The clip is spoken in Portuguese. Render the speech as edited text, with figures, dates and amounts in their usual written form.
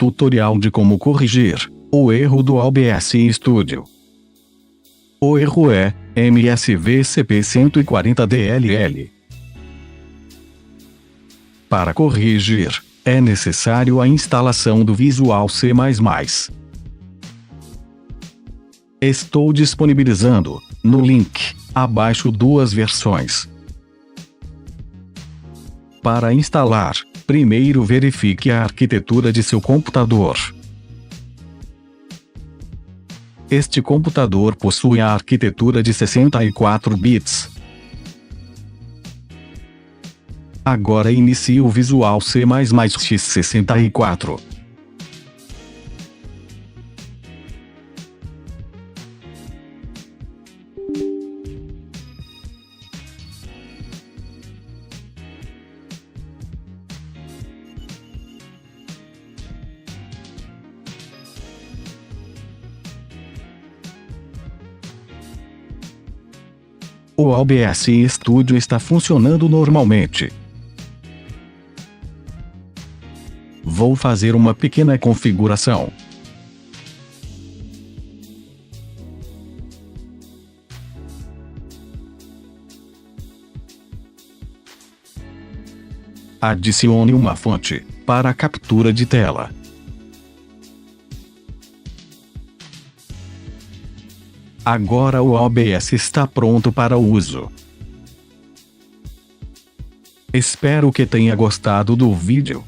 tutorial de como corrigir o erro do OBS Studio. O erro é MSVCP140DLL. Para corrigir, é necessário a instalação do Visual C++. Estou disponibilizando, no link, abaixo, duas versões. Para instalar, primeiro verifique a arquitetura de seu computador. Este computador possui a arquitetura de 64 bits. Agora inicie o Visual C++ x64. O OBS Studio está funcionando normalmente. Vou fazer uma pequena configuração. Adicione uma fonte para a captura de tela. Agora o OBS está pronto para o uso. Espero que tenha gostado do vídeo.